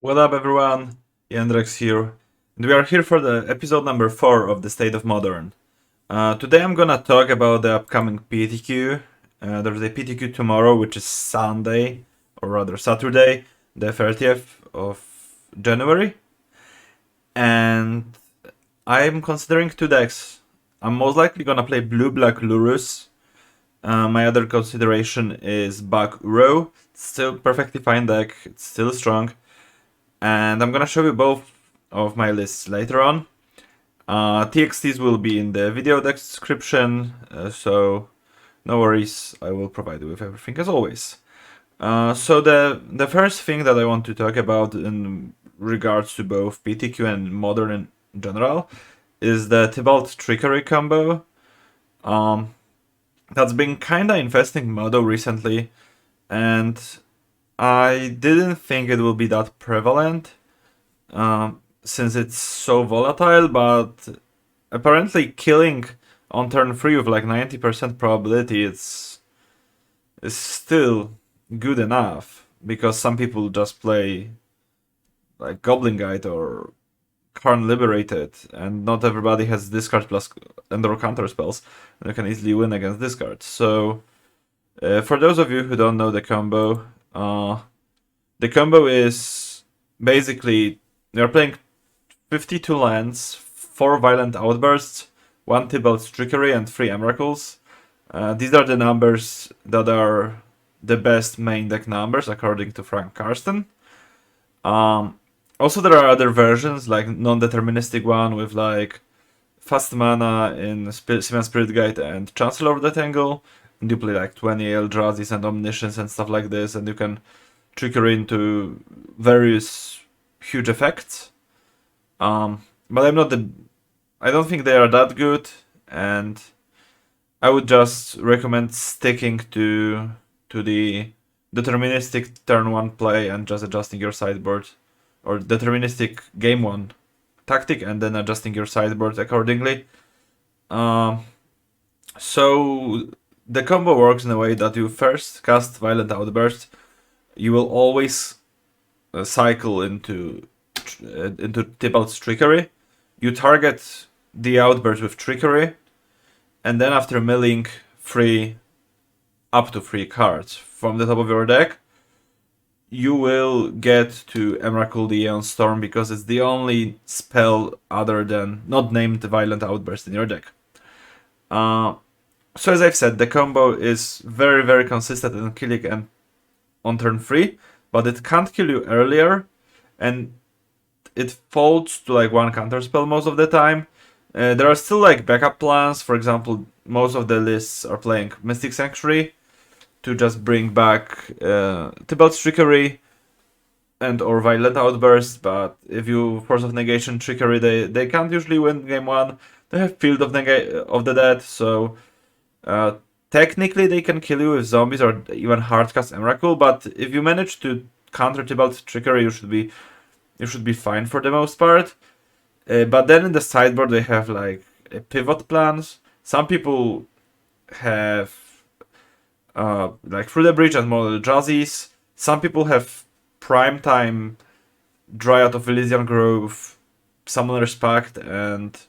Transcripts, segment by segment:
What up, everyone? Yandrex here, and we are here for the episode number 4 of the State of Modern. Today I'm gonna talk about the upcoming PTQ. There's a PTQ tomorrow, which is Sunday, or rather Saturday, the 30th of January, and I'm considering two decks. I'm most likely gonna play blue-black Lurrus. My other consideration is Bug Uro. Still perfectly fine deck, it's still strong. And I'm gonna show you both of my lists later on. TXTs will be in the video description, so no worries, I will provide you with everything as always. So the first thing that I want to talk about in regards to both PTQ and Modern in general is the Tibalt Trickery combo. That's been kinda infesting Modo recently, and I didn't think it will be that prevalent, since it's so volatile, but apparently killing on turn 3 with like 90% probability is still good enough, because some people just play like Goblin Guide or Karn Liberated, and not everybody has discard plus and or counter spells, and you can easily win against discards. So for those of you who don't know the combo is basically you're playing 52 lands, 4 Violent Outbursts, 1 Tibalt's Trickery, and 3 Emeralds. These are the numbers that are the best main deck numbers according to Frank Karsten. Also, there are other versions, like non-deterministic one with like fast mana in Siemens Spirit Guide and Chancellor of the Tangle. And you play like 20 Eldrazi's and Omniscience and stuff like this, and you can trigger into various huge effects. But I don't think they are that good, and I would just recommend sticking to the deterministic turn 1 play and just adjusting your sideboard, or deterministic game 1 tactic and then adjusting your sideboard accordingly. So the combo works in a way that you first cast Violent Outburst. You will always cycle into Tibalt's Trickery. You target the Outburst with Trickery, and then after milling up to 3 cards from the top of your deck, you will get to Emrakul the Aeon Storm, because it's the only spell other than not named Violent Outburst in your deck. So as I've said, the combo is very, very consistent in killing and on turn 3, but it can't kill you earlier, and it folds to like 1 counterspell most of the time. There are still like backup plans. For example, most of the lists are playing Mystic Sanctuary to just bring back Tibalt's Trickery and or Violent Outburst, but if you Force of Negation Trickery, they can't usually win game 1. They have Field of the Dead, so technically they can kill you with zombies or even hardcast Emrakul, but if you manage to counter Tibalt's Trickery, you should be fine for the most part. But then in the sideboard they have like pivot plans. Some people have like Through the Breach and Model Jazzies. Some people have Primetime, Dryad of Elysian Grove, Summoner's Pact, and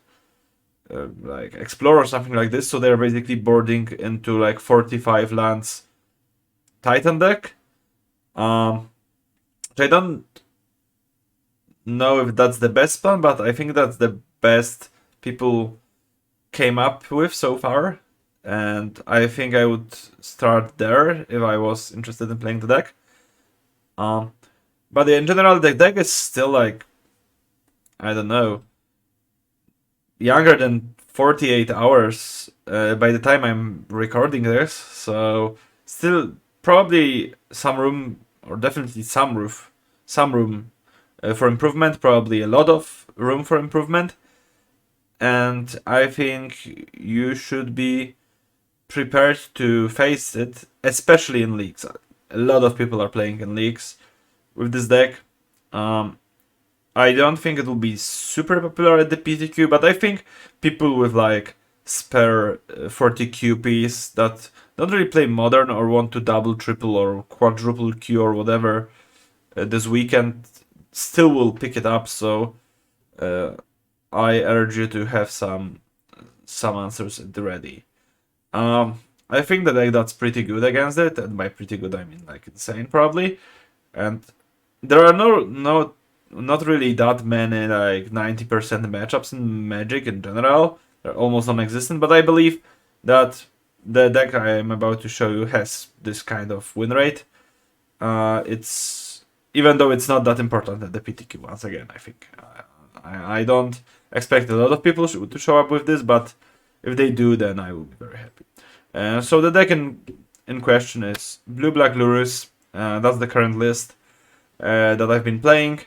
like Explore or something like this. So they're basically boarding into like 45 lands Titan deck. Which I don't know if that's the best plan, but I think that's the best people came up with so far, and I think I would start there if I was interested in playing the deck. But in general, the deck is still like, I don't know, younger than 48 hours by the time I'm recording this, so still probably some room, or definitely some room for improvement, probably a lot of room for improvement. And I think you should be prepared to face it, especially in leagues. A lot of people are playing in leagues with this deck. I don't think it will be super popular at the PTQ, but I think people with like spare 40 QPs that don't really play Modern or want to double, triple, or quadruple Q or whatever this weekend, still will pick it up. So I urge you to have some answers at the ready. I think that that's pretty good against it, and by pretty good I mean like insane probably. And there are not really that many like 90% matchups in Magic in general. They're almost non-existent, but I believe that the deck I am about to show you has this kind of win rate. It's even though it's not that important at the PTQ. Once again, I think I don't expect a lot of people to show up with this, but if they do, then I will be very happy. So the deck in question is Blue-Black Lurrus. That's the current list that I've been playing.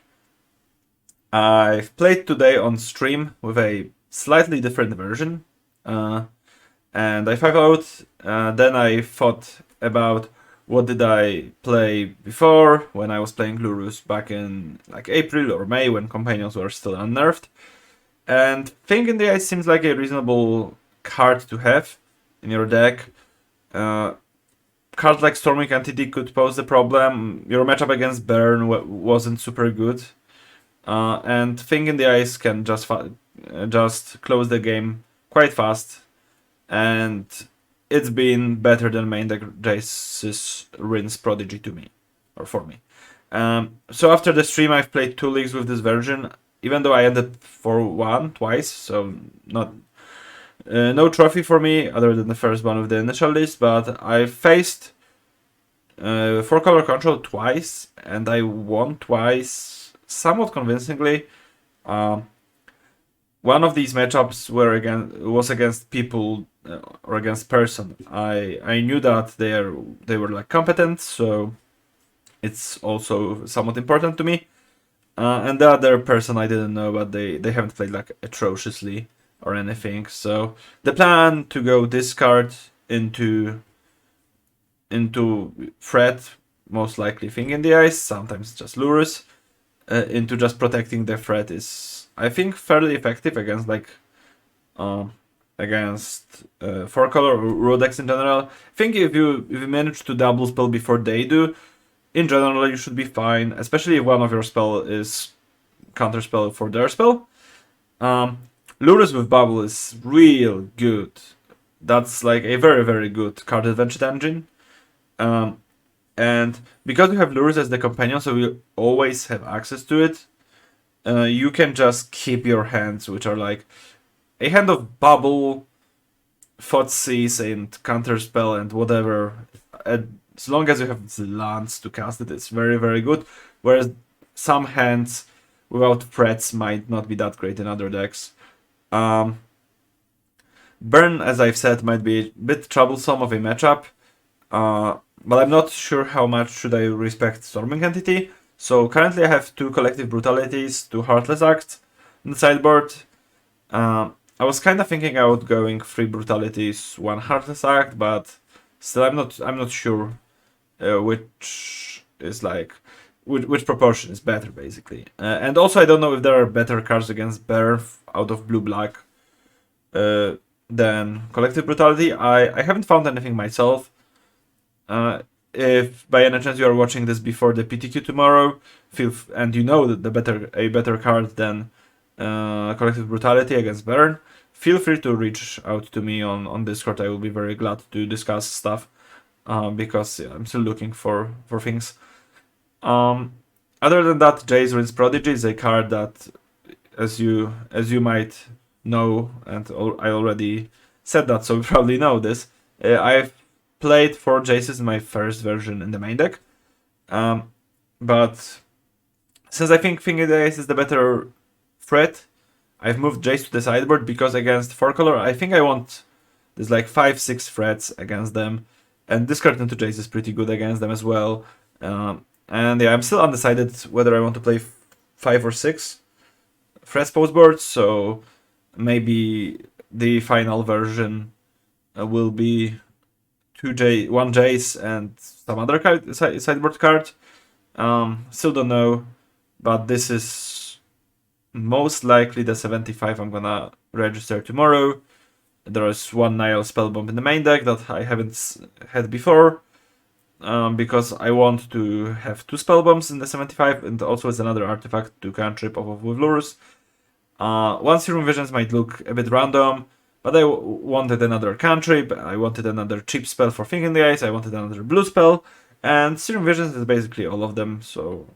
I've played today on stream with a slightly different version. And I followed. Then I thought about what did I play before when I was playing Lurrus back in like April or May when companions were still unnerfed. And Thing in the Ice seems like a reasonable card to have in your deck. Cards like Storming Entity could pose a problem. Your matchup against Burn wasn't super good. And Thing in the Ice can just close the game quite fast. And it's been better than main deck Jace's Vryn's Prodigy to me, or for me. So after the stream, I've played 2 leagues with this version, even though I ended 4-1 twice, so not no trophy for me other than the first one with the initial list. But I faced 4-color control twice, and I won twice, somewhat convincingly. One of these matchups was against people or against person. I knew that they were like competent, so it's also somewhat important to me. And the other person I didn't know, but they haven't played like atrociously or anything. So the plan to go discard into threat, most likely Thing in the Ice, sometimes just Lurrus, into just protecting the threat is, I think, fairly effective against like against 4-color or raw decks in general. I think if you manage to double spell before they do, in general you should be fine, especially if one of your spell is counterspell for their spell. Lurrus with Bauble is real good. That's like a very, very good card advantage engine. And because you have Lurrus as the companion, so you always have access to it, you can just keep your hands, which are like a hand of Bauble, Thoughtseize, and Counterspell, and whatever. As long as you have the lands to cast it, it's very, very good. Whereas some hands without threats might not be that great in other decks. Burn, as I've said, might be a bit troublesome of a matchup. But I'm not sure how much should I respect Storming Entity. So currently I have 2 Collective Brutalities, 2 Heartless Acts in the sideboard. I was kind of thinking about going 3 Brutalities, 1 Heartless Act, but still I'm not sure which is like which proportion is better basically. And also I don't know if there are better cards against Bear out of blue-black than Collective Brutality. I haven't found anything myself. If by any chance you are watching this before the PTQ tomorrow, and you know that a better card than Collective Brutality against Burn, feel free to reach out to me on Discord. I will be very glad to discuss stuff because I'm still looking for things. Other than that, Jace Vryn's Prodigy is a card that, as you might know, and I already said that, so you probably know this. I've played 4 Jaces in my first version in the main deck, but since I think Thing in the Ice is the better threat, I've moved Jace to the sideboard because against 4-color, I think I want there's like 5-6 threats against them, and discard into Jace is pretty good against them as well. And yeah, I'm still undecided whether I want to play 5 or 6 threats postboard, so maybe the final version will be 1 Jace and some other sideboard card. Still don't know, but this is most likely the 75 I'm gonna register tomorrow. There is 1 Nihil Spellbomb in the main deck that I haven't had before. because I want to have 2 Spellbombs in the 75, and also as another artifact to cantrip off of with Lurrus. One Serum Visions might look a bit random, but I wanted another cantrip, I wanted another cheap spell for Thing in the Eyes, I wanted another blue spell, and Serum Visions is basically all of them, so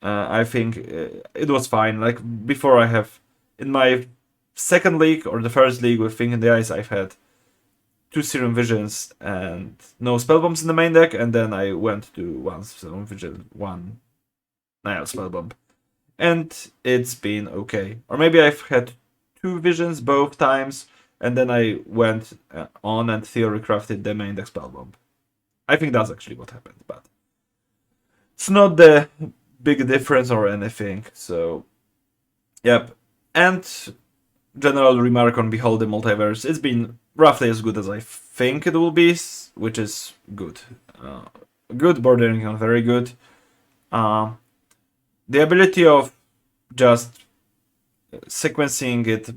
I think it was fine. Like, before I have, in my second league, or the first league with Thing in the Eyes, I've had 2 Serum Visions and no Spellbombs in the main deck, and then I went to 1 Serum Vision, 1 Nihil Spellbomb. And it's been okay. Or maybe I've had 2 Visions both times, and then I went on and theory crafted the main deck Spellbomb. I think that's actually what happened, but it's not the big difference or anything, so yep. And general remark on Behold the Multiverse, it's been roughly as good as I think it will be, which is good. Good, bordering on very good. The ability of just sequencing it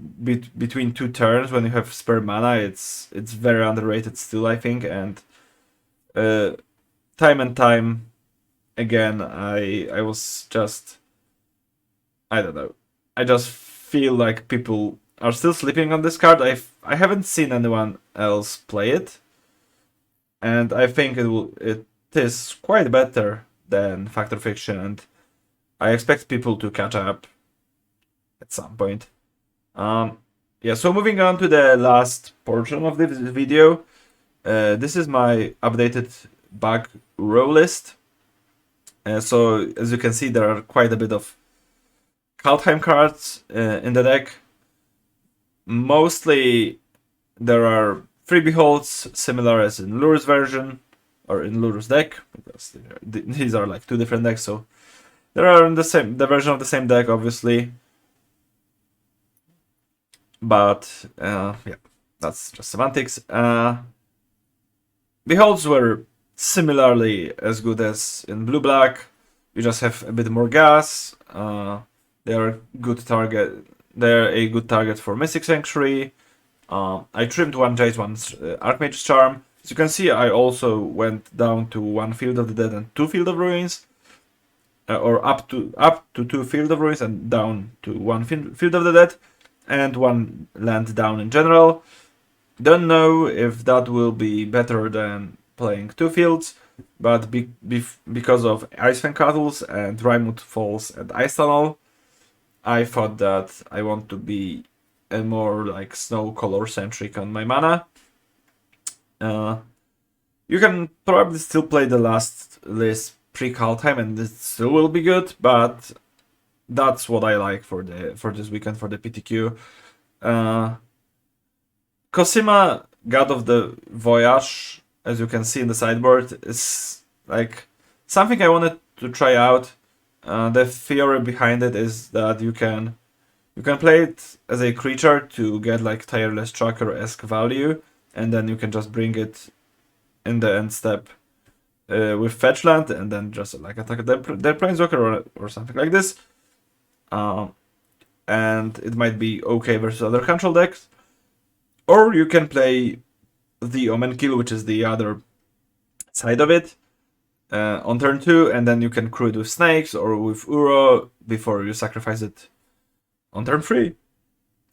between 2 turns when you have spare mana, it's very underrated still, I think, and time and time again, I was just, I don't know, I just feel like people are still sleeping on this card. I haven't seen anyone else play it, and I think it is quite better than Fact or Fiction, and I expect people to catch up at some point. Yeah, so moving on to the last portion of this video, this is my updated bug row list. So as you can see, there are quite a bit of Kaldheim cards in the deck. Mostly there are 3 Beholds, similar as in Lurrus version, or in Lurrus deck, because these are like 2 different decks, so they are in the version of the same deck, obviously. But yeah, that's just semantics. Beholds were similarly as good as in blue-black. You just have a bit more gas. They are good target. They're a good target for Mystic Sanctuary. I trimmed 1 Jace, 1 Archmage's Charm. As you can see, I also went down to 1 Field of the Dead and 2 Field of Ruins. Or up to 2 Field of Ruins and down to 1 Field of the Dead. And 1 land down in general. Don't know if that will be better than playing 2 fields, but because of Icefang Cuddles and Rymut Falls and Ice Tunnel, I thought that I want to be a more like snow color centric on my mana. You can probably still play the last list pre-Kaldheim and it still will be good, but that's what I like for this weekend for the PTQ. Cosima, God of the Voyage, as you can see in the sideboard, is like something I wanted to try out. The theory behind it is that you can play it as a creature to get like Tireless Tracker-esque value, and then you can just bring it in the end step with fetch land, and then just like attack their Planeswalker or something like this. And it might be okay versus other control decks. Or you can play the Omen Kill, which is the other side of it, on turn 2, and then you can crew it with Snakes or with Uro before you sacrifice it on turn 3.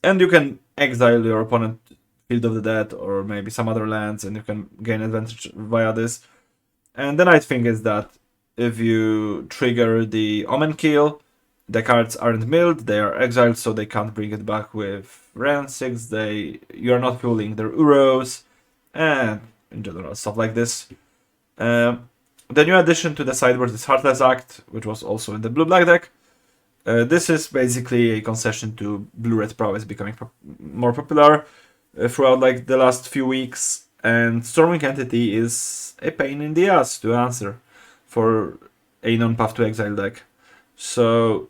And you can exile your opponent Field of the Dead or maybe some other lands, and you can gain advantage via this. And the nice thing is that if you trigger the Omen Kill, the cards aren't milled, they are exiled, so they can't bring it back with Rancics, you're not fueling their Uros, and in general, stuff like this. The new addition to the sideboard is Heartless Act, which was also in the blue-black deck. This is basically a concession to blue-red prowess becoming more popular throughout like the last few weeks, and Storming Entity is a pain in the ass to answer for a non-path to exile deck. So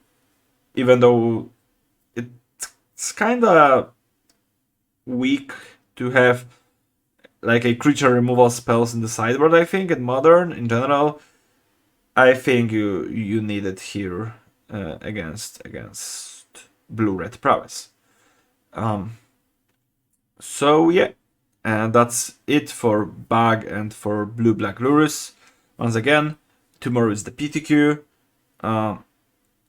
even though it's kinda weak to have like a creature removal spells in the sideboard, I think, in Modern in general, I think you need it here against blue-red prowess. So yeah, And that's it for Bag and for Blue-Black Lurrus. Once again, tomorrow is the PTQ.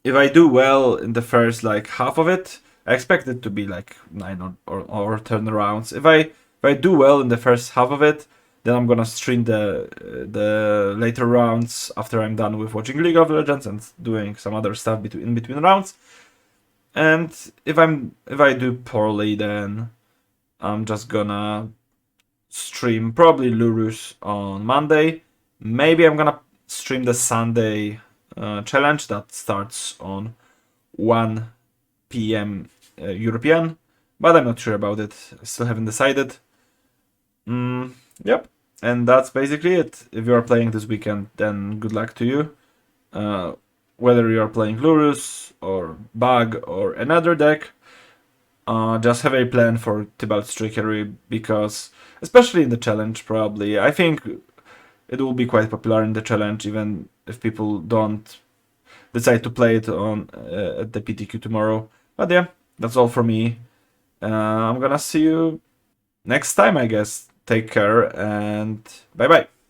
If I do well in the first like half of it, I expect it to be like 9 or 10 rounds. If I do well in the first half of it, then I'm gonna stream the later rounds after I'm done with watching League of Legends and doing some other stuff in between rounds. And if I do poorly, then I'm just gonna stream probably Lurrus on Monday. Maybe I'm gonna stream the Sunday challenge that starts on 1 p.m. European, but I'm not sure about it. I still haven't decided. Yep, and that's basically it. If you are playing this weekend, then good luck to you. Whether you are playing Lurrus or Bug or another deck, just have a plan for Tibalt's Trickery, because, especially in the challenge, probably, I think it will be quite popular in the challenge, even if people don't decide to play it on at the PTQ tomorrow. But yeah, that's all for me. I'm gonna see you next time, I guess. Take care and bye bye.